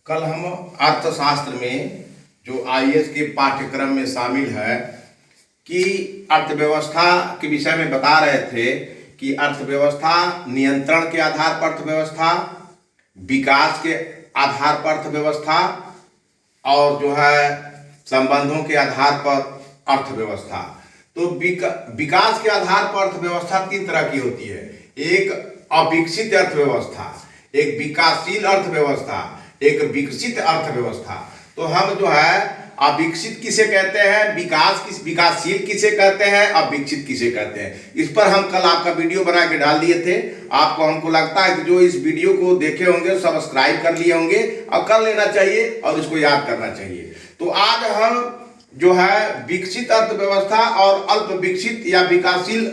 कल हम अर्थशास्त्र में जो आईएएस के पाठ्यक्रम में शामिल है कि अर्थव्यवस्था के विषय में बता रहे थे कि अर्थव्यवस्था नियंत्रण के आधार पर अर्थव्यवस्था, विकास के आधार पर अर्थव्यवस्था और जो है संबंधों के आधार पर अर्थव्यवस्था। तो विकास के आधार पर अर्थव्यवस्था तीन तरह की होती है। एक अविकसित अर्थव्यवस्था, एक विकासशील अर्थव्यवस्था, एक विकसित अर्थव्यवस्था। तो हम जो है अविकसित किसे कहते हैं, विकासशील किसे कहते हैं, अविकसित किसे कहते हैं, इस पर हम कल आपका वीडियो बना के डाल दिए थे। आपको हमको लगता है कि जो इस वीडियो को देखे होंगे सब्सक्राइब कर लिए होंगे और कर लेना चाहिए और इसको याद करना चाहिए। तो आज हम जो है विकसित अर्थव्यवस्था और अल्प विकसित या विकासशील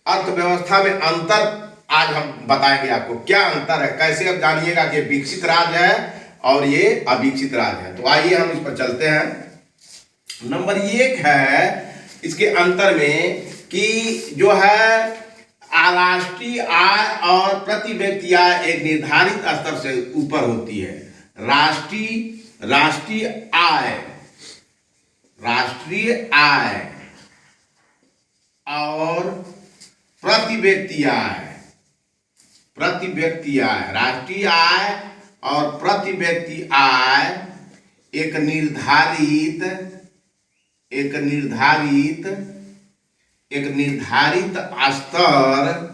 अर्थव्यवस्था में अंतर आज हम बताएंगे आपको क्या अंतर है, कैसे आप जानिएगा कि विकसित राज्य है और ये अविकसित राज्य है। तो आइए हम इस पर चलते हैं। नंबर एक है इसके अंतर में कि जो है राष्ट्रीय आय और प्रति व्यक्ति आय एक निर्धारित स्तर से ऊपर होती है। राष्ट्रीय आय और प्रति व्यक्ति आय, राष्ट्रीय आय और प्रति व्यक्ति आय एक निर्धारित स्तर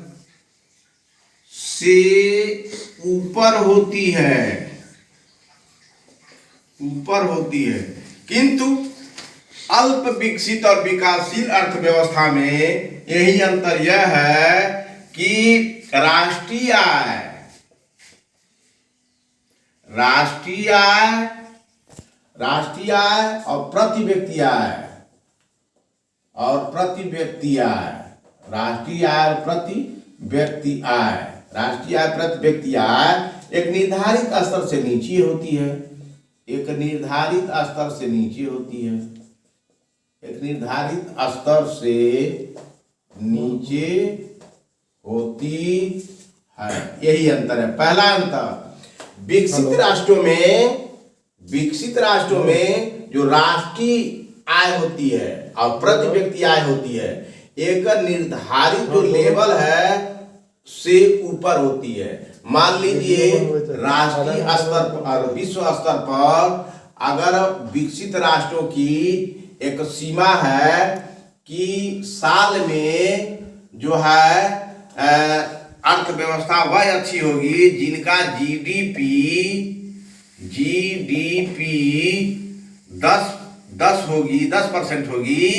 से ऊपर होती है, किंतु अल्प विकसित और विकासशील अर्थव्यवस्था में यही अंतर यह है कि राष्ट्रीय आय और प्रति व्यक्ति आय, राष्ट्रीय आय प्रति व्यक्ति आय एक निर्धारित स्तर से नीचे होती है, यही अंतर है। पहला अंतर, विकसित राष्ट्रों में जो राष्ट्रीय आय होती है और प्रति व्यक्ति आय होती है एक निर्धारित जो लेवल है से ऊपर होती है। मान लीजिए राष्ट्रीय स्तर पर, विश्व स्तर पर अगर विकसित राष्ट्रों की एक सीमा है कि साल में जो है अर्थव्यवस्था वह अच्छी होगी जिनका जीडीपी 10% होगी।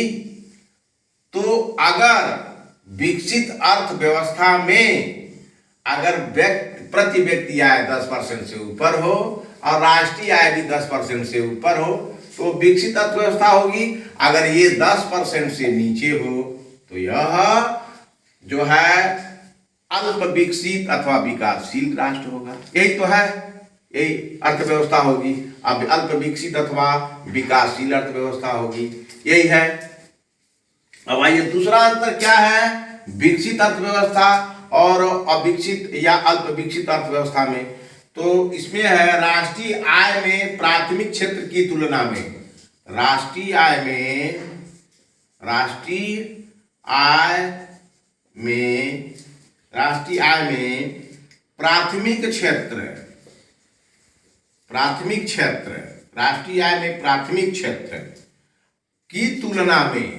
तो अगर विकसित अर्थव्यवस्था में अगर प्रति व्यक्ति आय 10% से ऊपर हो और राष्ट्रीय आय भी 10% से ऊपर हो तो विकसित अर्थव्यवस्था होगी। अगर ये 10% से नीचे हो तो यह जो है अल्प विकसित अथवा विकासशील राष्ट्र होगा। यही तो है, यही अर्थव्यवस्था होगी। अब अल्प विकसित अथवा विकासशील अर्थव्यवस्था होगी, यही है। अब आइए दूसरा अंतर क्या है विकसित अर्थव्यवस्था और अविकसित या अल्प विकसित अर्थव्यवस्था में। तो इसमें है राष्ट्रीय आय में प्राथमिक क्षेत्र की तुलना में, राष्ट्रीय आय में प्राथमिक क्षेत्र, राष्ट्रीय आय में प्राथमिक क्षेत्र की तुलना में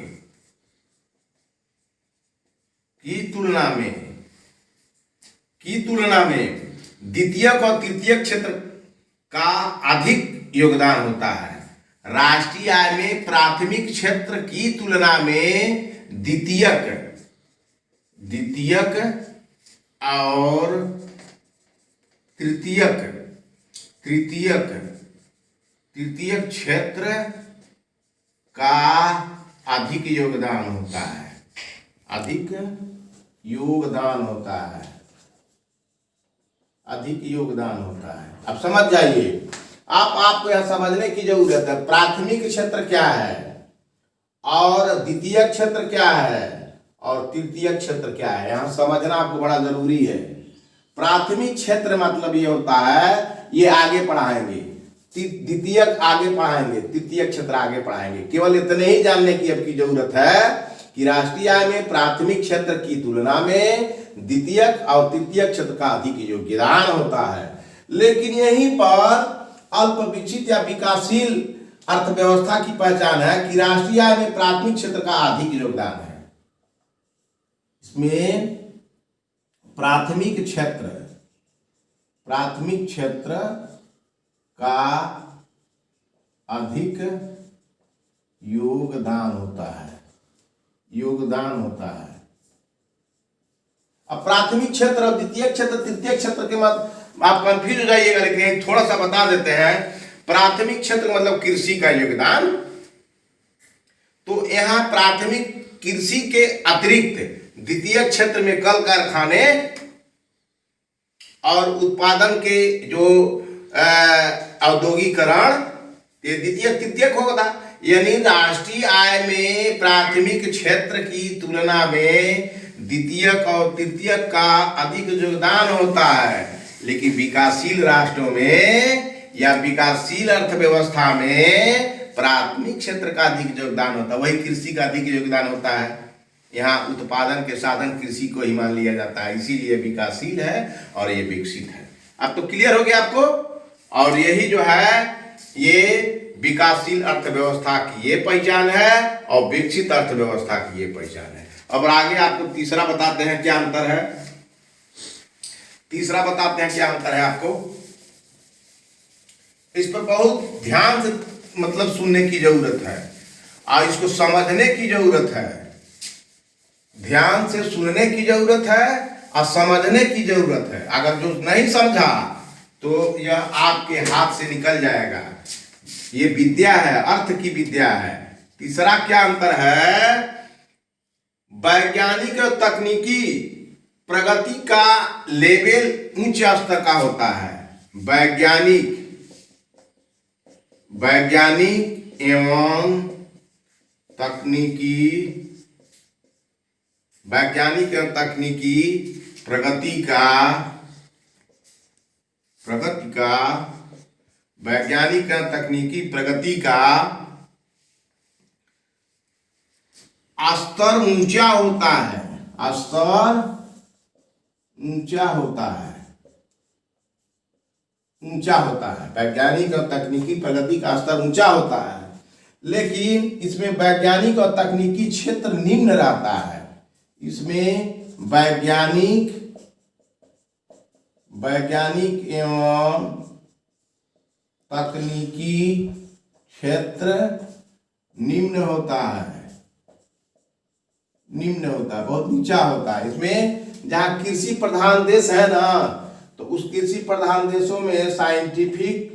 द्वितीयक और तृतीयक क्षेत्र का अधिक योगदान होता है। राष्ट्रीय आय में प्राथमिक क्षेत्र की तुलना में द्वितीयक और तृतीयक क्षेत्र का अधिक योगदान होता है। अब समझ जाइए, आपको यह समझने की जरूरत है प्राथमिक क्षेत्र क्या है और द्वितीय क्षेत्र क्या है और तृतीय क्षेत्र क्या है, यहाँ समझना आपको बड़ा जरूरी है। प्राथमिक क्षेत्र मतलब ये होता है, ये आगे पढ़ाएंगे, द्वितीयक आगे पढ़ाएंगे, तृतीयक क्षेत्र आगे पढ़ाएंगे। केवल इतने ही जानने की अब की जरूरत है कि राष्ट्रीय आय में प्राथमिक क्षेत्र की तुलना में द्वितीयक और तृतीयक क्षेत्र का अधिक योगदान होता है। लेकिन यहीं पर अल्प विकसित या विकासशील अर्थव्यवस्था की पहचान है कि राष्ट्रीय आय में प्राथमिक क्षेत्र का अधिक योगदान है। इसमें प्राथमिक क्षेत्र का अधिक योगदान होता है। अब प्राथमिक क्षेत्र और द्वितीय क्षेत्र तृतीय क्षेत्र के मत आप कंफ्यूज हो जाइएगा, लेकिन थोड़ा सा बता देते हैं। प्राथमिक क्षेत्र मतलब कृषि का योगदान। तो यहां प्राथमिक कृषि के अतिरिक्त द्वितीय क्षेत्र में कल कारखाने और उत्पादन के जो औद्योगिकरण, ये द्वितीय तृतीयक होगा। यानी राष्ट्रीय आय में प्राथमिक क्षेत्र की तुलना में द्वितीयक और तृतीयक का अधिक योगदान होता है। लेकिन विकासशील राष्ट्रों में या विकासशील अर्थव्यवस्था में प्राथमिक क्षेत्र का अधिक योगदान होता है, वही कृषि का अधिक योगदान होता है। यहाँ उत्पादन के साधन कृषि को ही मान लिया जाता है, इसीलिए विकासशील है और ये विकसित है। अब तो क्लियर हो गया आपको। और यही जो है ये विकासशील अर्थव्यवस्था की ये पहचान है और विकसित अर्थव्यवस्था की ये पहचान है। अब आगे आपको तीसरा बताते हैं क्या अंतर है। तीसरा बताते हैं क्या अंतर है आपको। इस पर बहुत ध्यान से मतलब सुनने की जरूरत है और इसको समझने की जरूरत है। ध्यान से सुनने की जरूरत है और समझने की जरूरत है। अगर जो नहीं समझा तो यह आपके हाथ से निकल जाएगा। ये विद्या है, अर्थ की विद्या है। तीसरा क्या अंतर है, वैज्ञानिक और तकनीकी प्रगति का लेवल उच्च स्तर का होता है। वैज्ञानिक एवं तकनीकी प्रगति का वैज्ञानिक और तकनीकी प्रगति का स्तर ऊंचा होता है। वैज्ञानिक और तकनीकी प्रगति का स्तर ऊंचा होता है, लेकिन इसमें वैज्ञानिक और तकनीकी क्षेत्र निम्न रहता है। इसमें वैज्ञानिक एवं तकनीकी क्षेत्र निम्न होता है, बहुत नीचा होता है। इसमें जहाँ कृषि प्रधान देश है ना, तो उस कृषि प्रधान देशों में साइंटिफिक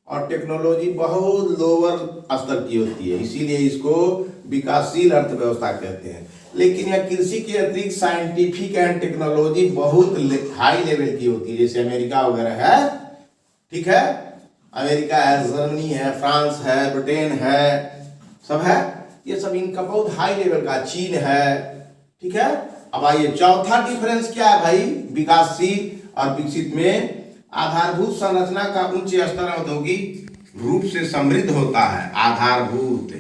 और टेक्नोलॉजी बहुत लोअर स्तर की होती है, इसीलिए इसको विकासशील अर्थव्यवस्था कहते हैं। लेकिन यह कृषि के अतिरिक्त साइंटिफिक एंड टेक्नोलॉजी बहुत हाई लेवल की होती है, जैसे अमेरिका वगैरह है। ठीक है, अमेरिका है, जर्मनी है, फ्रांस है, ब्रिटेन है, सब है। ये सब इनका बहुत हाई लेवल का, चीन है। ठीक है। अब आइए चौथा डिफरेंस क्या है भाई, विकासशील और विकसित में आधारभूत संरचना का उच्च स्तर औद्योगिक रूप से समृद्ध होता है। आधारभूत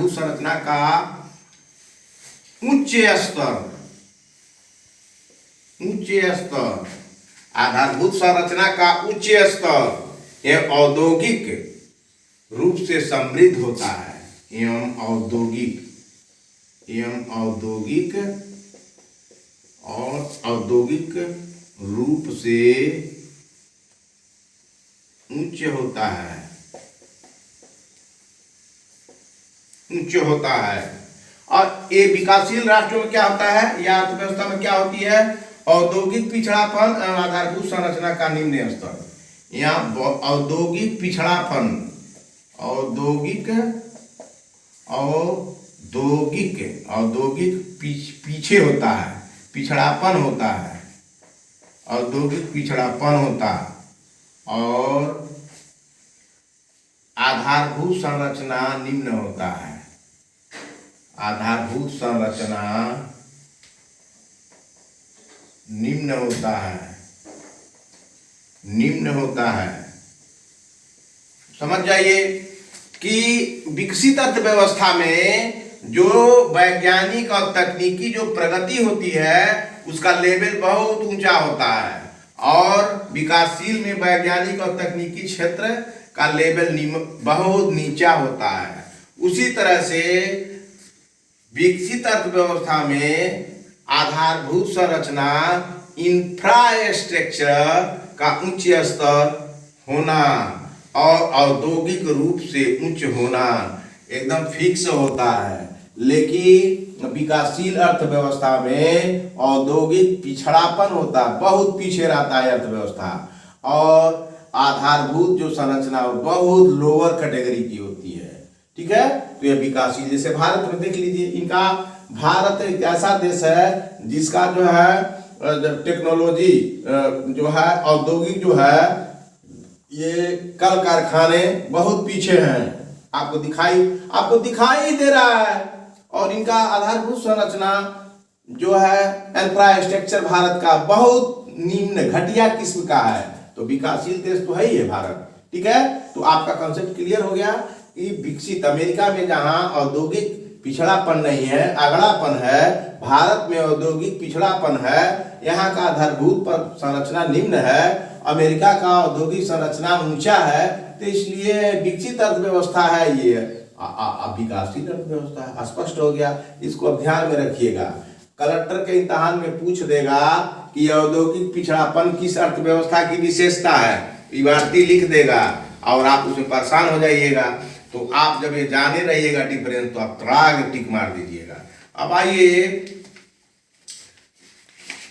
संरचना का उच्च स्तर, आधारभूत संरचना का उच्च स्तर एवं औद्योगिक रूप से समृद्ध होता है। एवं औद्योगिक रूप से उच्च होता है। और ये विकासशील राष्ट्रों में क्या होता है, या अर्थव्यवस्था में क्या होती है, औद्योगिक पिछड़ापन और आधारभूत संरचना का निम्न स्तर। यहाँ औद्योगिक पिछड़ापन, औद्योगिक पीछे होता है, पिछड़ापन होता है, औद्योगिक पिछड़ापन होता है। और आधारभूत संरचना निम्न होता है। आधारभूत संरचना निम्न होता है, निम्न होता है। समझ जाइए कि विकसित अर्थव्यवस्था में जो वैज्ञानिक और तकनीकी जो प्रगति होती है उसका लेवल बहुत ऊंचा होता है, और विकासशील में वैज्ञानिक और तकनीकी क्षेत्र का लेवल बहुत नीचा होता है। उसी तरह से विकसित अर्थव्यवस्था में आधारभूत संरचना इंफ्रास्ट्रक्चर का उच्च स्तर होना और औद्योगिक रूप से उच्च होना एकदम फिक्स होता है। लेकिन विकासशील अर्थव्यवस्था में औद्योगिक पिछड़ापन होता है, बहुत पीछे रहता है अर्थव्यवस्था, और आधारभूत जो संरचना बहुत लोअर कैटेगरी की होती है। ठीक है, तो यह विकासशील, जैसे भारत में देख लीजिए, इनका भारत एक ऐसा देश है जिसका जो है टेक्नोलॉजी जो है, औद्योगिक जो है, ये कल कारखाने बहुत पीछे हैं, आपको दिखाई दे रहा है। और इनका आधारभूत संरचना जो है इंफ्रास्ट्रक्चर भारत का बहुत निम्न घटिया किस्म का है। तो विकासशील देश तो है ही है भारत। ठीक है, तो आपका कंसेप्ट क्लियर हो गया कि विकसित अमेरिका में जहां औद्योगिक पिछड़ापन नहीं है, अगड़ापन है, भारत में औद्योगिक पिछड़ापन है, यहाँ का आधारभूत पर संरचना निम्न है, अमेरिका का औद्योगिक संरचना ऊंचा है, तो इसलिए विकसित अर्थव्यवस्था है ये, विकासशील अर्थव्यवस्था है। स्पष्ट हो गया, इसको अब ध्यान में रखिएगा। कलेक्टर के इम्तिहान में पूछ देगा कि औद्योगिक पिछड़ापन किस अर्थव्यवस्था की विशेषता है, इबारती लिख देगा और आप उसमें परेशान हो जाइएगा। तो आप जब ये जाने रहिएगा डिफरेंस, तो आप त्राग टिक मार दीजिएगा। अब आइए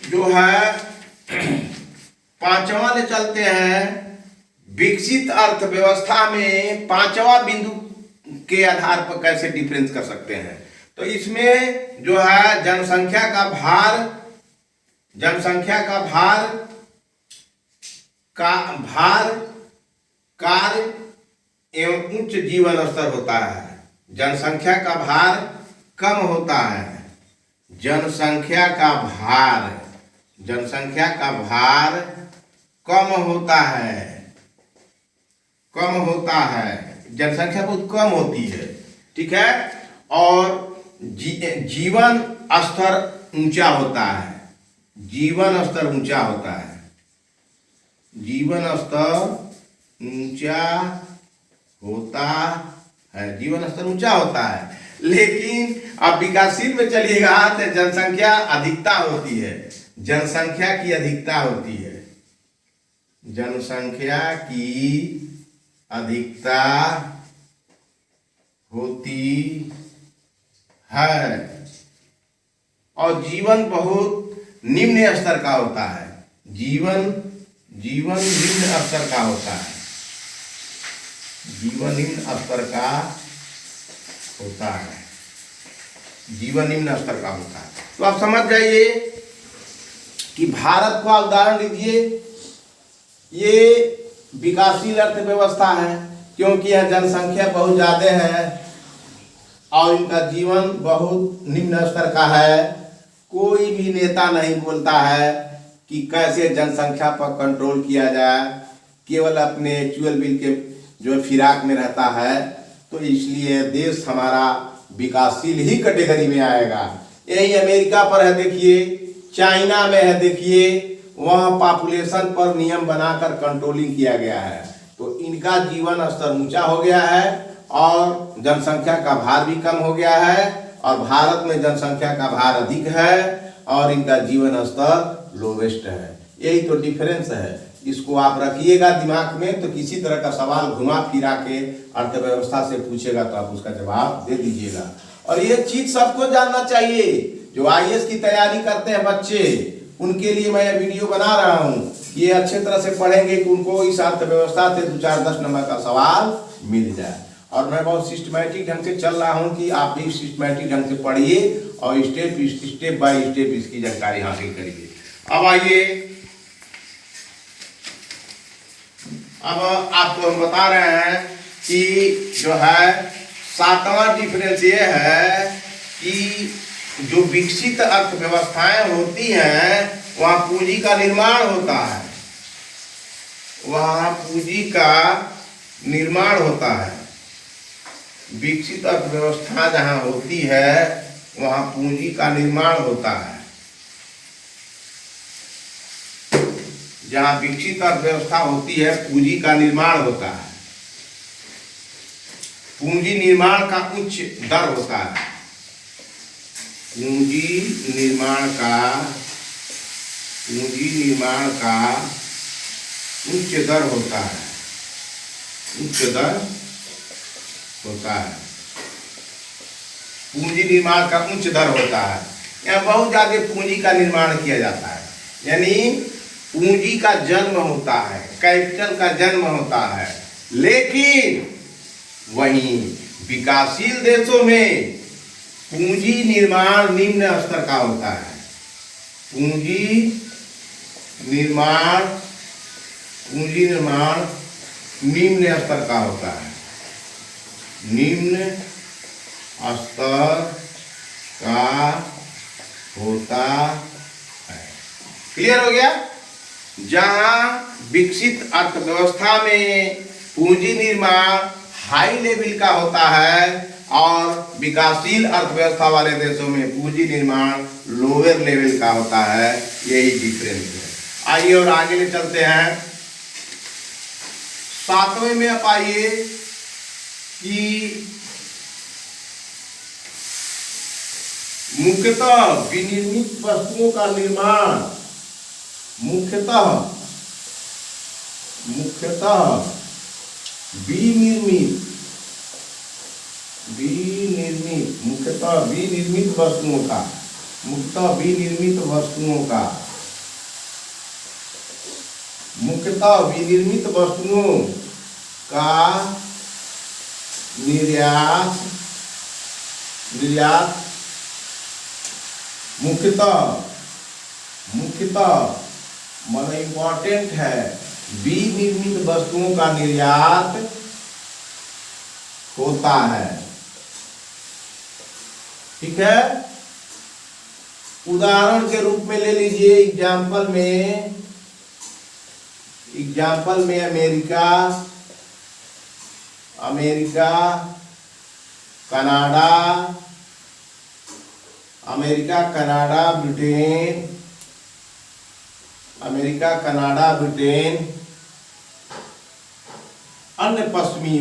जो है पांचवा ले चलते हैं। विकसित अर्थव्यवस्था में पांचवा बिंदु के आधार पर कैसे डिफरेंस कर सकते हैं, तो इसमें जो है जनसंख्या का भार कार्य एवं उच्च जीवन स्तर होता है। जनसंख्या का भार कम होता है, जनसंख्या का भार कम होता है, जनसंख्या बहुत कम होती है। ठीक है, और जीवन स्तर ऊंचा होता है, जीवन स्तर ऊंचा होता है। लेकिन अब विकासशील में चलिएगा तो जनसंख्या अधिकता होती है, जनसंख्या की अधिकता होती है, जनसंख्या की अधिकता होती है, और जीवन बहुत निम्न स्तर का होता है, जीवन निम्न स्तर का होता है, जीवन निम्न स्तर का होता है, जीवन निम्न स्तर का होता है। तो आप समझ जाइए कि भारत का उदाहरण लीजिए, ये विकासशील अर्थव्यवस्था है क्योंकि यह जनसंख्या बहुत ज़्यादा है और इनका जीवन बहुत निम्न स्तर का है। कोई भी नेता नहीं बोलता है कि कैसे जनसंख्या पर कंट्रोल किया जाए, केवल अपने एक्चुअल बिल के जो फिराक में रहता है। तो इसलिए देश हमारा विकासशील ही कैटेगरी में आएगा। यही अमेरिका पर है देखिए, चाइना में है देखिए, वहाँ पॉपुलेशन पर नियम बनाकर कंट्रोलिंग किया गया है। तो इनका जीवन स्तर ऊंचा हो गया है और जनसंख्या का भार भी कम हो गया है, और भारत में जनसंख्या का भार अधिक है और इनका जीवन स्तर लोवेस्ट है। यही तो डिफरेंस है। इसको आप रखिएगा दिमाग में, तो किसी तरह का सवाल घुमा फिरा के अर्थव्यवस्था से पूछेगा तो आप उसका जवाब दे दीजिएगा। और ये चीज सबको जानना चाहिए, जो आईएएस की तैयारी करते हैं बच्चे, उनके लिए मैं ये वीडियो बना रहा हूँ। ये अच्छे तरह से पढ़ेंगे कि उनको इस अर्थव्यवस्था से 2-4-10 नंबर का सवाल मिल जाए। और मैं बहुत सिस्टमैटिक ढंग से चल रहा हूँ कि आप भी सिस्टमैटिक ढंग से पढ़िए और स्टेप बाय स्टेप इसकी जानकारी हासिल करिए। अब आइए, अब आपको हम बता रहे हैं कि जो है 7वां डिफरेंस ये है कि जो विकसित अर्थव्यवस्थाएं होती हैं वहाँ पूंजी का निर्माण होता है, वहाँ पूंजी का निर्माण होता है। विकसित अर्थव्यवस्था जहाँ होती है वहाँ पूंजी का निर्माण होता है। जहाँ विकसित अर्थव्यवस्था होती है पूंजी का निर्माण होता है। पूंजी निर्माण का उच्च दर होता है। पूंजी निर्माण का उच्च दर होता है। उच्च दर होता है। पूंजी निर्माण का उच्च दर होता है। यहाँ बहुत ज्यादा पूंजी का निर्माण किया जाता है, यानी पूंजी का जन्म होता है, कैपिटल का जन्म होता है। लेकिन वहीं विकासशील देशों में पूंजी निर्माण निम्न स्तर का होता है। पूंजी निर्माण निम्न स्तर का होता है। निम्न स्तर का होता है। क्लियर हो गया? जहां विकसित अर्थव्यवस्था में पूंजी निर्माण हाई लेवल का होता है और विकासशील अर्थव्यवस्था वाले देशों में पूंजी निर्माण लोअर लेवल का होता है। यही डिफरेंस है। आइए और आगे ले चलते हैं। 7वें में आप आइए कि मुख्यतः विनिर्मित वस्तुओं का निर्माण मुख्यतः विनिर्मित वस्तुओं का निर्यात मुख्यतः मतलब इम्पोर्टेंट है, विनिर्मित वस्तुओं का निर्यात होता है। ठीक है? उदाहरण के रूप में ले लीजिए, एग्जाम्पल में अमेरिका, कनाडा, ब्रिटेन, अन्य पश्चिमी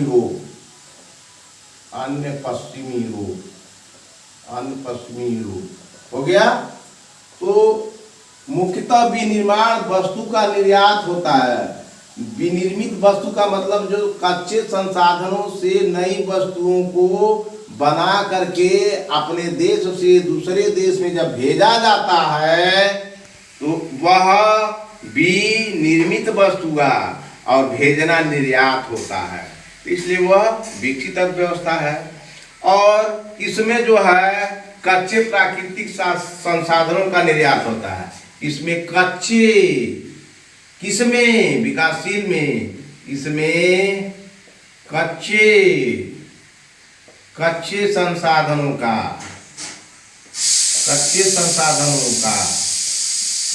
यूरोप हो गया। तो मुख्यतः विनिर्माण वस्तु का निर्यात होता है। विनिर्मित वस्तु का मतलब जो कच्चे संसाधनों से नई वस्तुओं को बना करके अपने देश से दूसरे देश में जब भेजा जाता है तो वह विनिर्मित वस्तु का और भेजना निर्यात होता है। इसलिए वह विकसित अर्थव्यवस्था है। और इसमें जो है कच्चे प्राकृतिक संसाधनों का निर्यात होता है। इसमें किसमें? विकासशील में। इसमें कच्चे संसाधनों का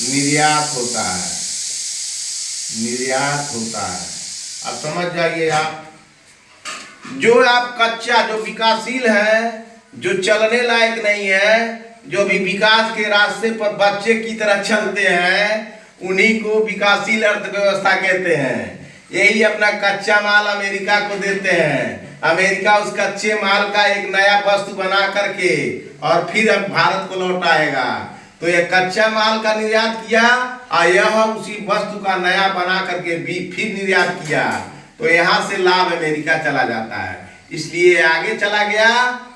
निर्यात होता है। अब समझ जाइए आप, जो विकासशील है, जो चलने लायक नहीं है, जो अभी विकास के रास्ते पर बच्चे की तरह चलते हैं, उन्हीं को विकासशील अर्थव्यवस्था कहते हैं। यही अपना कच्चा माल अमेरिका को देते हैं। अमेरिका उस कच्चे माल का एक नया वस्तु बना करके और फिर अब भारत को लौटाएगा। तो यह कच्चा माल का निर्यात किया और यह उसी वस्तु का नया बना करके भी फिर निर्यात किया। तो यहाँ से लाभ अमेरिका चला जाता है, इसलिए आगे चला गया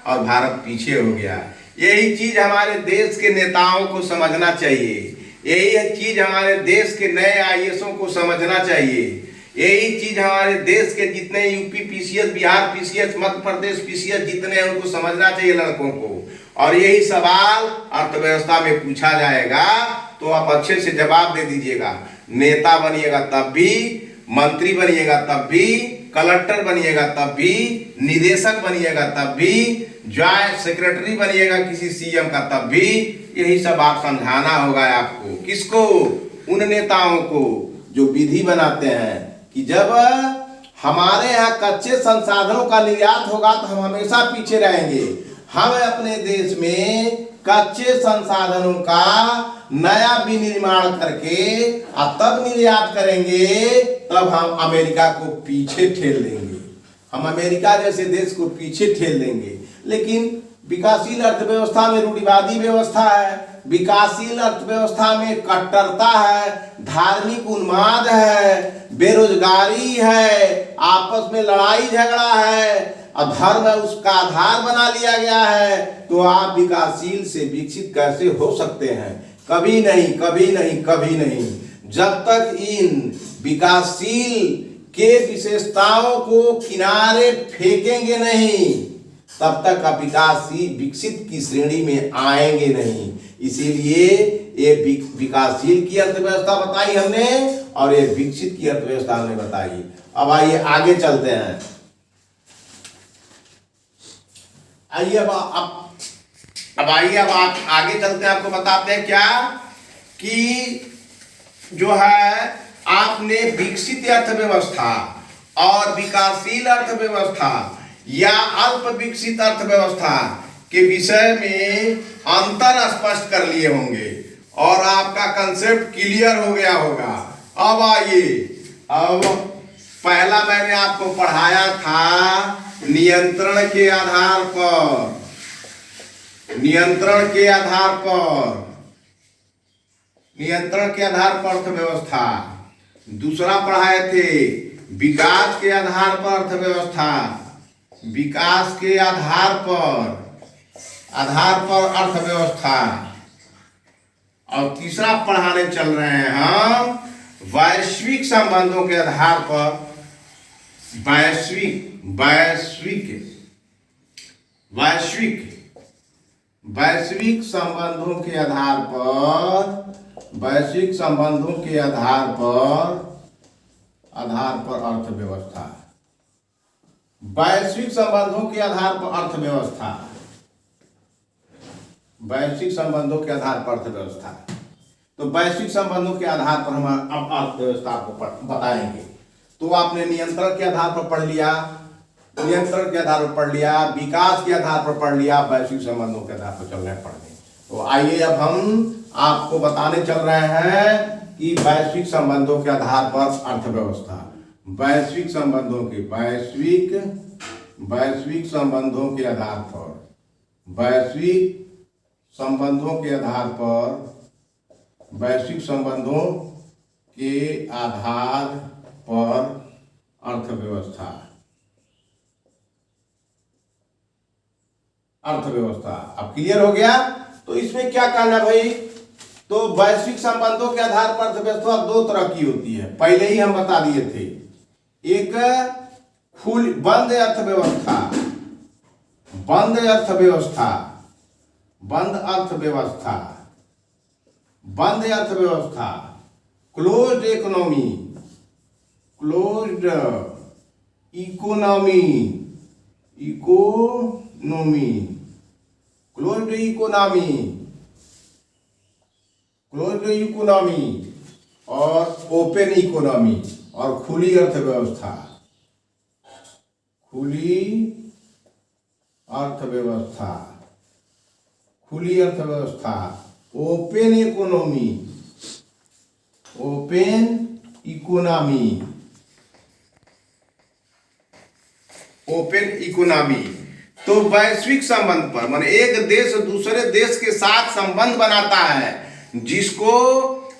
और भारत पीछे हो गया। यही चीज हमारे देश के नेताओं को समझना चाहिए। यही चीज हमारे देश के नए आईएएसओं को समझना चाहिए। यही चीज हमारे देश के जितने UP PCS, Bihar PCS, Madhya Pradesh PCS जितने हैं उनको समझना चाहिए, लड़कों को। और यही सवाल अर्थव्यवस्था में पूछा जाएगा तो आप अच्छे से जवाब दे दीजिएगा। नेता बनिएगा तब भी, मंत्री बनिएगा तब भी, कलेक्टर बनिएगा तब भी, निदेशक बनिएगा तब भी, जॉइंट सेक्रेटरी बनिएगा किसी सीएम का, तब भी यही सब आप समझाना होगा आपको। किसको? उन नेताओं को जो विधि बनाते हैं कि जब हमारे यहाँ कच्चे संसाधनों का निर्यात होगा तो हम हमेशा पीछे रहेंगे। हम अपने देश में कच्चे संसाधनों का नया विनिर्माण करके और तब निर्यात करेंगे, तब हम अमेरिका को पीछे ठेल देंगे। हम अमेरिका जैसे देश को पीछे ठेल देंगे। लेकिन विकासशील अर्थव्यवस्था में रूढ़िवादी व्यवस्था है, विकासशील अर्थव्यवस्था में कट्टरता है, धार्मिक उन्माद है, बेरोजगारी है, आपस में लड़ाई झगड़ा है और धर्म उसका आधार बना लिया गया है, तो आप विकासशील से विकसित कैसे हो सकते हैं? कभी नहीं, कभी नहीं, कभी नहीं। जब तक इन विकासशील के विशेषताओं को किनारे फेंकेंगे नहीं, तब तक आप विकासशील विकसित की श्रेणी में आएंगे नहीं। इसीलिए ये विकासशील की अर्थव्यवस्था बताई हमने और ये विकसित की अर्थव्यवस्था हमने बताई। अब आइए आगे चलते हैं। आइए अब आप आगे चलते हैं। आपको बताते हैं क्या कि जो है आपने विकसित अर्थव्यवस्था और विकासशील अर्थव्यवस्था या अल्प विकसित अर्थव्यवस्था के विषय में अंतर स्पष्ट कर लिए होंगे और आपका कंसेप्ट क्लियर हो गया होगा। अब आइए, अब पहला मैंने आपको पढ़ाया था नियंत्रण के आधार पर, नियंत्रण के आधार पर, नियंत्रण के आधार पर अर्थव्यवस्था। दूसरा पढ़ाए थे विकास के आधार पर अर्थव्यवस्था, विकास के आधार पर अर्थव्यवस्था। और तीसरा पढ़ाने चल रहे हैं हम वैश्विक संबंधों के आधार पर, वैश्विक संबंधों के आधार पर, वैश्विक संबंधों के आधार पर अर्थव्यवस्था, वैश्विक संबंधों के आधार पर अर्थव्यवस्था, वैश्विक संबंधों के आधार पर अर्थव्यवस्था। तो वैश्विक संबंधों के आधार पर हम अब अर्थव्यवस्था को बताएंगे। तो आपने नियंत्रण के आधार पर पढ़ लिया, नियंत्रण के आधार पर पढ़ लिया, विकास के आधार पर पढ़ लिया, वैश्विक संबंधों के आधार पर चल रहे हैं पढ़ने। तो आइए अब हम आपको बताने चल रहे हैं कि वैश्विक संबंधों के आधार पर अर्थव्यवस्था, वैश्विक संबंधों के, वैश्विक संबंधों के आधार पर, वैश्विक संबंधों के आधार पर, वैश्विक संबंधों के आधार पर अर्थव्यवस्था, अर्थव्यवस्था। अब क्लियर हो गया? तो इसमें क्या कहना भाई? तो वैश्विक संबंधों के आधार पर अर्थव्यवस्था दो तरह की होती है, पहले ही हम बता दिए थे। एक बंद अर्थव्यवस्था, बंद अर्थव्यवस्था, बंद अर्थव्यवस्था, बंद अर्थव्यवस्था, closed economy, closed economy, economy, closed economy, closed economy और ओपन इकोनॉमी और खुली अर्थव्यवस्था, खुली अर्थव्यवस्था, खुली अर्थव्यवस्था, open economy, open economy, open economy. तो वैश्विक संबंध पर माने एक देश दूसरे देश के साथ संबंध बनाता है, जिसको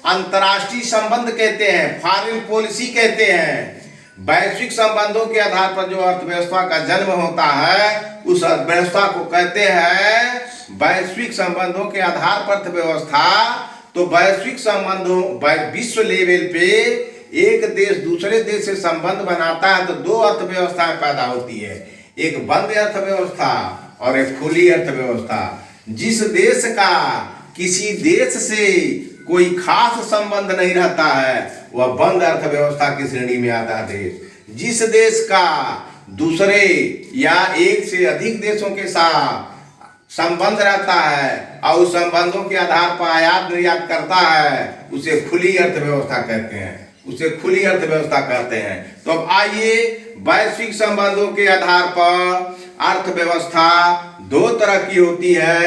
अंतर्राष्ट्रीय संबंध कहते हैं, फॉरेन पॉलिसी कहते हैं। वैश्विक संबंधों के आधार पर जो अर्थव्यवस्था का जन्म होता है, उस अर्थव्यवस्था को कहते हैं वैश्विक संबंधों के आधार पर अर्थव्यवस्था। तो वैश्विक संबंधों, विश्व लेवल पे एक देश दूसरे देश से संबंध बनाता है तो दो अर्थव्यवस्थाएं पैदा होती है, एक बंद अर्थव्यवस्था और एक खुली अर्थव्यवस्था। जिस देश का किसी देश से कोई खास संबंध नहीं रहता है, वह बंद अर्थव्यवस्था की श्रेणी में आता है देश। जिस देश का दूसरे या एक से अधिक देशों के साथ संबंध रहता है और उस संबंधों के आधार पर आयात निर्यात करता है, उसे खुली अर्थव्यवस्था कहते हैं, उसे खुली अर्थव्यवस्था कहते हैं। तो अब आइए, वैश्विक संबंधों के आधार पर अर्थव्यवस्था दो तरह की होती है,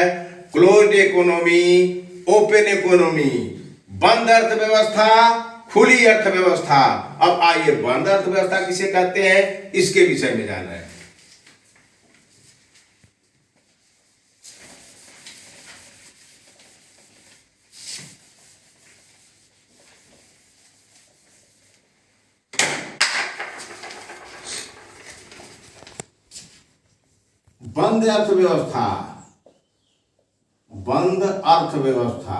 क्लोज्ड इकोनॉमी, ओपन इकोनॉमी। बंद अर्थव्यवस्था, खुली अर्थव्यवस्था। अब आइए, बंद अर्थव्यवस्था किसे कहते हैं, इसके विषय में जाना है। बंद अर्थव्यवस्था, बंद अर्थव्यवस्था,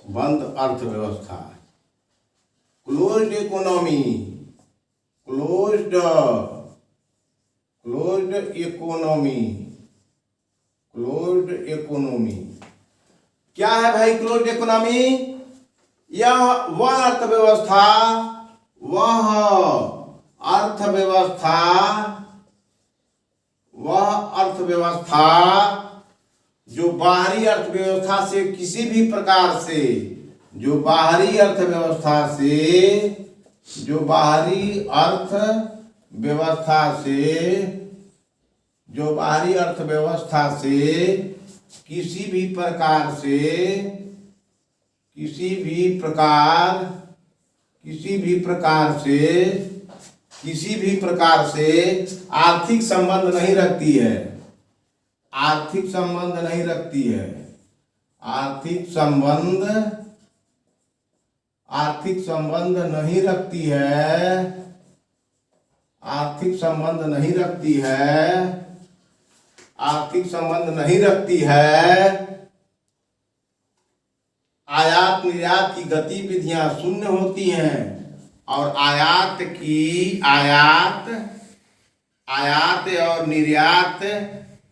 बंद अर्थव्यवस्था, closed economy, closed economy, closed economy. क्या है भाई क्लोज्ड इकोनॉमी? यह वह अर्थव्यवस्था, वह अर्थव्यवस्था, वह अर्थव्यवस्था जो बाहरी अर्थव्यवस्था से किसी भी प्रकार से, जो बाहरी अर्थव्यवस्था से, जो बाहरी अर्थव्यवस्था से, जो बाहरी अर्थव्यवस्था से किसी भी प्रकार से, किसी भी प्रकार, किसी भी प्रकार से, किसी भी प्रकार से आर्थिक संबंध नहीं रखती है, आर्थिक संबंध नहीं रखती है, आर्थिक संबंध, आर्थिक संबंध नहीं रखती है, आर्थिक संबंध नहीं रखती है, आर्थिक संबंध नहीं रखती है। आयात निर्यात की गतिविधियां शून्य होती हैं और आयात की, आयात और निर्यात,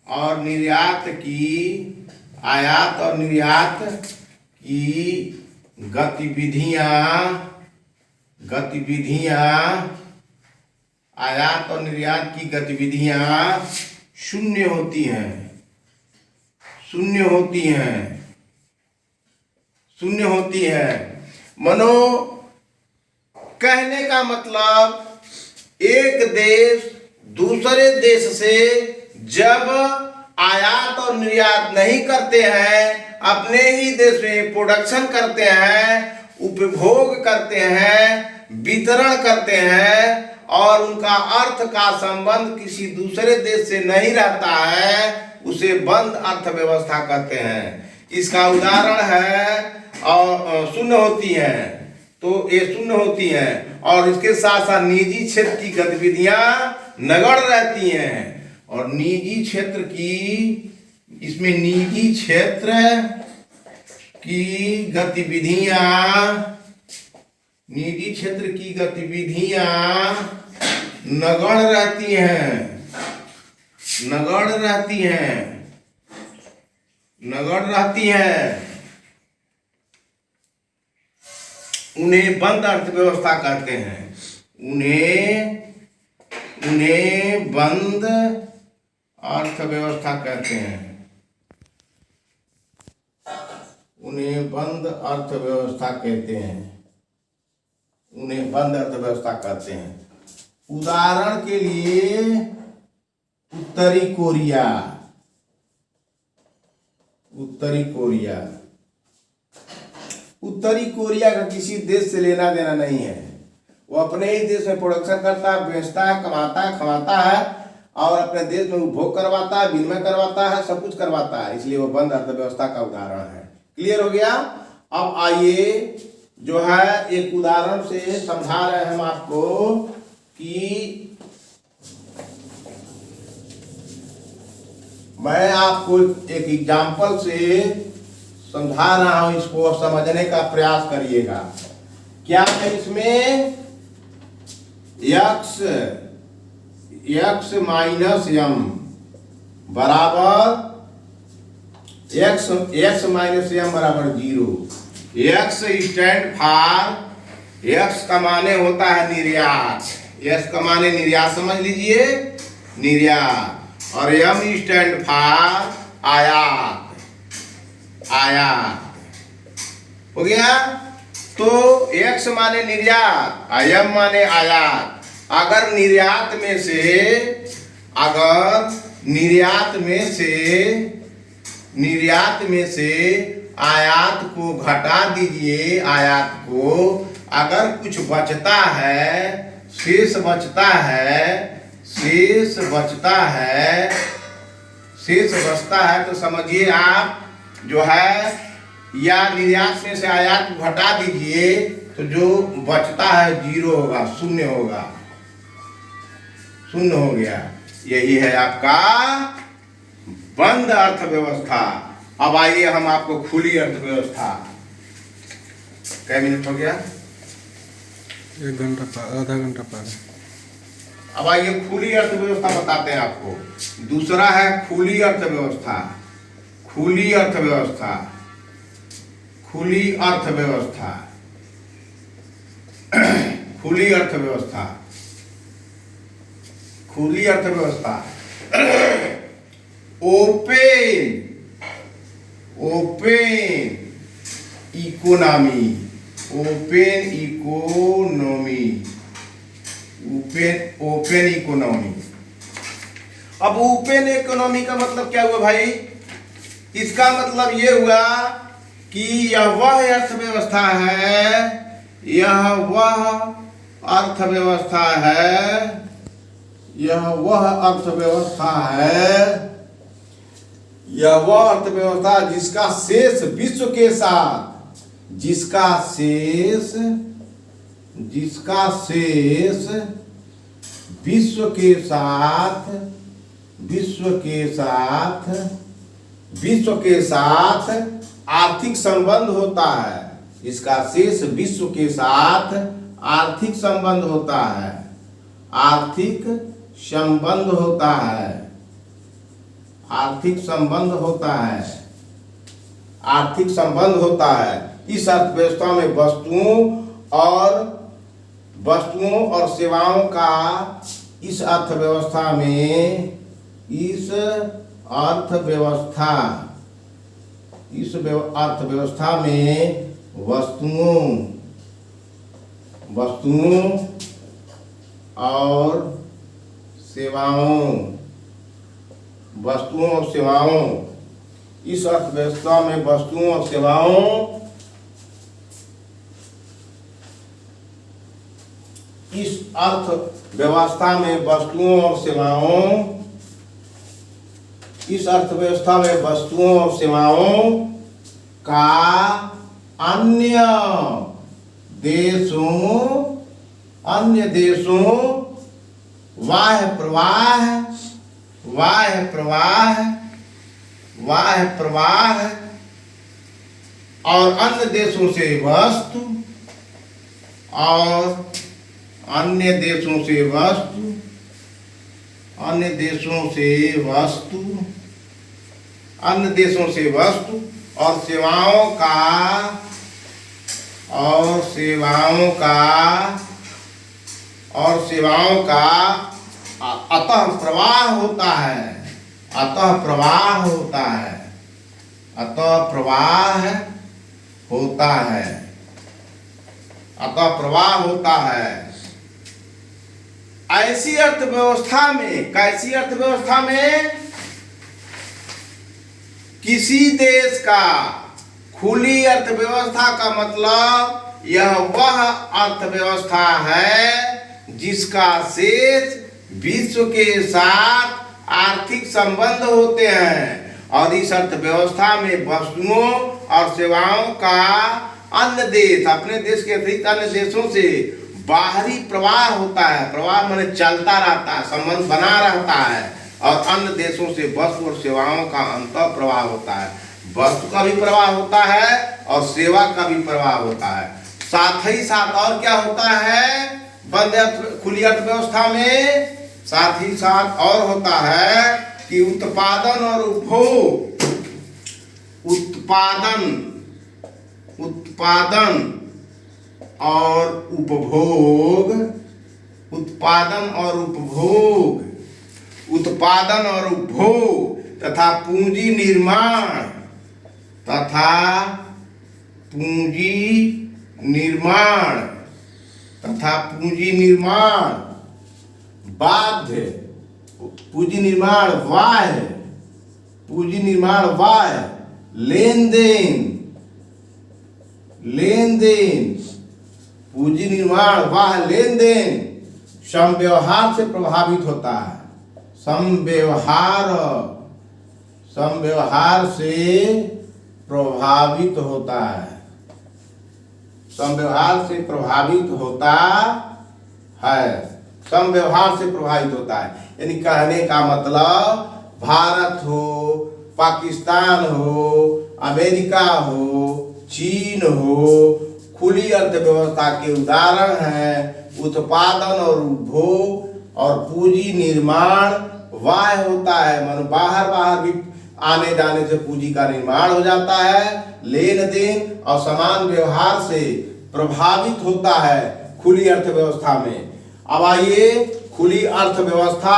और निर्यात की, आयात और निर्यात की गतिविधियां, आयात और निर्यात की गतिविधियां शून्य होती हैं, शून्य होती हैं, शून्य होती है। मनो कहने का मतलब, एक देश दूसरे देश से जब आयात और निर्यात नहीं करते हैं, अपने ही देश में प्रोडक्शन करते हैं, उपभोग करते हैं, वितरण करते हैं और उनका अर्थ का संबंध किसी दूसरे देश से नहीं रहता है, उसे बंद अर्थव्यवस्था कहते हैं। इसका उदाहरण है, और शून्य होती है, तो ये शून्य होती है और इसके साथ साथ निजी क्षेत्र की गतिविधियां नगण्य रहती हैं। और निजी क्षेत्र की, इसमें निजी क्षेत्र की गतिविधियां, निजी क्षेत्र की गतिविधियां नगण्य रहती हैं, नगण्य रहती हैं, नगण्य रहती हैं। उन्हें बंद अर्थव्यवस्था कहते हैं, उन्हें बंद अर्थव्यवस्था कहते हैं, उन्हें बंद अर्थव्यवस्था कहते हैं, उन्हें बंद अर्थव्यवस्था कहते हैं। उदाहरण के लिए उत्तरी कोरिया, उत्तरी कोरिया, उत्तरी कोरिया का किसी देश से लेना देना नहीं है, वो अपने ही देश में प्रोडक्शन करता है, बेचता है, कमाता है, खवाता है और अपने देश में उपभोग करवाता है, विनिमय करवाता है, सब कुछ करवाता है, इसलिए वो बंद अर्थव्यवस्था का उदाहरण है। क्लियर हो गया? अब आइए, जो है एक उदाहरण से समझा रहे हैं हम आपको कि मैं आपको एक एग्जाम्पल से समझा रहा हूं, इसको समझने का प्रयास करिएगा। क्या है इसमें? x माइनस एम बराबर x माइनस एम बराबर 0। x स्टैंड फॉर, x का माने होता है निर्यात, एस का माने निर्यात समझ लीजिए, निर्यात। और एम स्टैंड फॉर आयात, आयात हो गया। तो एक्स माने निर्यात, एम माने आयात। अगर निर्यात में से, अगर निर्यात में से आयात को घटा दीजिए, आयात को, अगर कुछ बचता है, शेष बचता है तो समझिए आप जो है, या निर्यात में से आयात को घटा दीजिए तो जो बचता है जीरो होगा, शून्य होगा, शून्य हो गया। यही है आपका बंद अर्थव्यवस्था। अब आइए हम आपको खुली अर्थव्यवस्था, कै मिनट हो गया? 1 घंटा पार, आधा घंटा पार। अब आइए खुली अर्थव्यवस्था बताते हैं आपको। दूसरा है खुली अर्थव्यवस्था, खुली अर्थव्यवस्था, खुली अर्थव्यवस्था, खुली अर्थव्यवस्था, खुली अर्थव्यवस्था। Open, open economy, open economy, open economy. अब ओपन इकोनॉमी का मतलब क्या हुआ भाई? इसका मतलब ये हुआ कि यह वह अर्थव्यवस्था है, यह वह अर्थव्यवस्था है, यह वह अर्थव्यवस्था है, यह वह अर्थव्यवस्था जिसका शेष विश्व के साथ, जिसका शेष विश्व के साथ, विश्व के साथ आर्थिक संबंध होता है, इसका शेष विश्व के साथ आर्थिक संबंध होता है, आर्थिक संबंध होता है, आर्थिक संबंध होता है, आर्थिक संबंध होता है। इस अर्थव्यवस्था में वस्तुओं और सेवाओं का, इस अर्थव्यवस्था में, इस अर्थव्यवस्था में वस्तुओं और सेवाओं, वस्तुओं और सेवाओं, इस अर्थव्यवस्था में वस्तुओं और सेवाओं, इस अर्थव्यवस्था में वस्तुओं और सेवाओं, इस अर्थव्यवस्था में वस्तुओं और सेवाओं का अन्य देशों बाह्य प्रवाह और अन्य देशों से वस्तु, और अन्य देशों से वस्तु, अन्य देशों से वस्तु, अन्य देशों से वस्तु और सेवाओं का, और सेवाओं का अतः प्रवाह होता है, अतः प्रवाह होता है, अतः प्रवाह होता है, अतः प्रवाह होता है। ऐसी अर्थव्यवस्था में, कैसी अर्थव्यवस्था में? किसी देश का, खुली अर्थव्यवस्था का मतलब यह वह अर्थव्यवस्था है जिसका शेष विश्व के साथ आर्थिक संबंध होते हैं, और इस अर्थव्यवस्था में वस्तुओं और सेवाओं का अन्य देश, अपने देश के अतिरिक्त अन्य देशों से बाहरी प्रवाह होता है। प्रवाह माने चलता रहता है, संबंध बना रहता है, और अन्य देशों से वस्तु और सेवाओं का अंतः प्रवाह होता है। वस्तु का भी प्रवाह होता है और सेवा का भी प्रवाह होता है। साथ ही साथ और क्या होता है बंद खुली अर्थव्यवस्था में? साथ ही साथ और होता है कि उत्पादन और उपभोग, उत्पादन और उपभोग, उत्पादन और उपभोग, उत्पादन और उपभोग तथा पूंजी निर्माण, तथा पूंजी निर्माण, तथा पूंजी निर्माण बाध्य, पूंजी निर्माण बाह्य, पूंजी निर्माण बाह्य, लेन देन, लेन देन, पूंजी निर्माण बाह्य लेन देन समव्यवहार से प्रभावित होता है। समव्यवहार, समव्यवहार से प्रभावित होता है, समव्यवहार से प्रभावित होता है, समव्यवहार से प्रभावित होता है। यानी कहने का मतलब भारत हो, पाकिस्तान हो, अमेरिका हो, चीन हो, खुली अर्थव्यवस्था के उदाहरण हैं। उत्पादन और उपभोग और पूंजी निर्माण बाह्य होता है, मानो बाहर बाहर भी आने जाने से पूंजी का निर्माण हो जाता है। लेन देन और समान व्यवहार से प्रभावित होता है खुली अर्थव्यवस्था में। अब आइए खुली अर्थव्यवस्था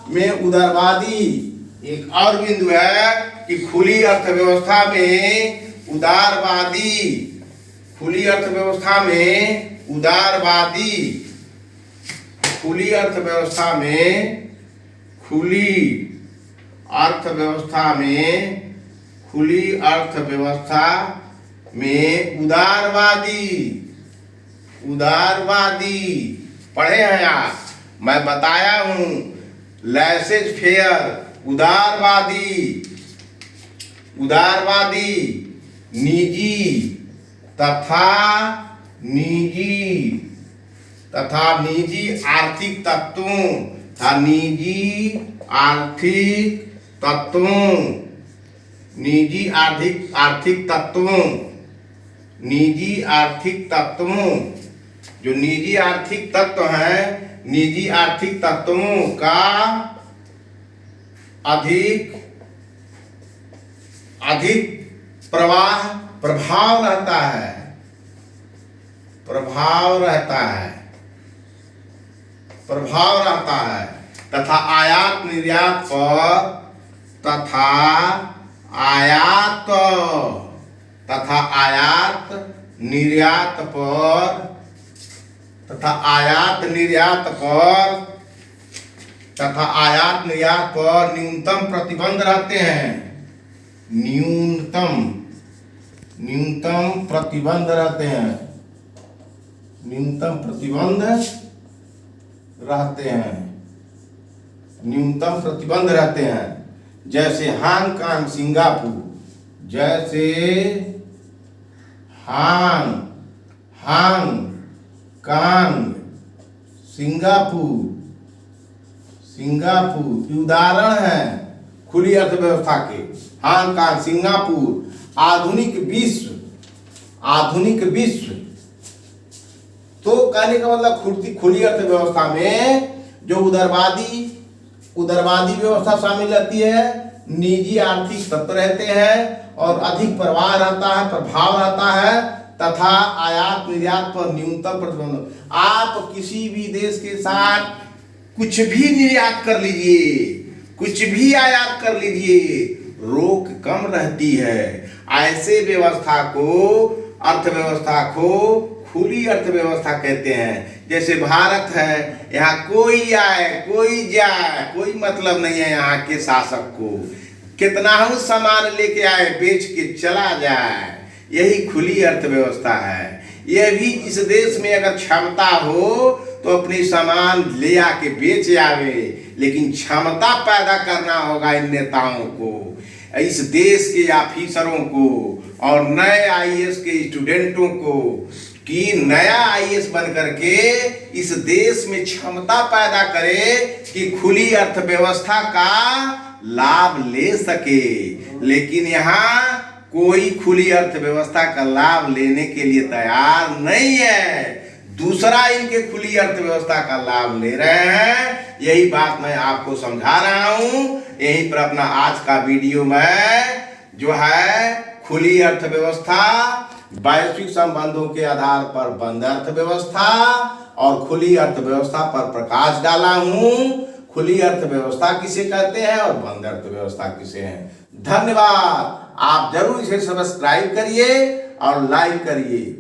में उदारवादी, एक और बिंदु है कि खुली अर्थव्यवस्था में उदारवादी, खुली अर्थव्यवस्था में उदारवादी, खुली अर्थव्यवस्था में, खुली अर्थव्यवस्था में, खुली अर्थव्यवस्था में उदारवादी, उदारवादी पढ़े हैं आप, मैं बताया हूं, लैसेज फेयर उदारवादी, उदारवादी निजी तथा निजी तथा निजी आर्थिक तत्वों तथा निजी आर्थिक तत्वों, निजी आर्थिक तत्वों, निजी आर्थिक तत्वों, जो निजी आर्थिक तत्व हैं, निजी आर्थिक तत्वों का अधिक प्रभाव रहता है, प्रभाव रहता है, प्रभाव रहता है तथा आयात निर्यात पर, तथा आयात निर्यात पर, तथा आयात निर्यात पर, तथा आयात निर्यात पर न्यूनतम प्रतिबंध रहते हैं। न्यूनतम प्रतिबंध रहते हैं, न्यूनतम प्रतिबंध रहते हैं, न्यूनतम प्रतिबंध रहते हैं। जैसे हांगकांग सिंगापुर, जैसे हांगकांग सिंगापुर, सिंगापुर उदाहरण है खुली अर्थव्यवस्था के। हांगकांग सिंगापुर आधुनिक विश्व, आधुनिक विश्व। तो कहने का मतलब खुली अर्थव्यवस्था में जो उदारवादी व्यवस्था शामिल रहती है, निजी आर्थिक तत्व रहते हैं और अधिक प्रवाह रहता है, प्रभाव रहता है तथा आयात निर्यात पर न्यूनतम प्रतिबंध। आप किसी भी देश के साथ कुछ भी निर्यात कर लीजिए, कुछ भी आयात कर लीजिए, रोक कम रहती है। ऐसे व्यवस्था को, अर्थव्यवस्था को खुली अर्थव्यवस्था कहते हैं। जैसे भारत है, यहाँ कोई आए कोई जाए, कोई मतलब नहीं है यहाँ के शासक को, कितना ही सामान लेके आए बेच के चला जाए, यही खुली अर्थव्यवस्था है। यह भी इस देश में अगर क्षमता हो तो अपनी सामान ले आके बेच आवे, लेकिन क्षमता पैदा करना होगा इन नेताओं को, इस देश के ऑफिसरों को और नए आईएएस के स्टूडेंटों को, कि नया आईएएस बन करके इस देश में क्षमता पैदा करे कि खुली अर्थव्यवस्था का लाभ ले सके। लेकिन यहाँ कोई खुली अर्थव्यवस्था का लाभ लेने के लिए तैयार नहीं है, दूसरा इनके खुली अर्थव्यवस्था का लाभ ले रहे हैं। यही बात मैं आपको समझा रहा हूं। यहीं पर अपना आज का वीडियो में जो है खुली अर्थव्यवस्था, वैश्विक संबंधों के आधार पर बंद अर्थव्यवस्था और खुली अर्थव्यवस्था पर प्रकाश डाला हूं। खुली अर्थव्यवस्था किसे कहते हैं और बंद अर्थव्यवस्था किसे हैं। धन्यवाद। आप जरूर इसे सब्सक्राइब करिए और लाइक करिए।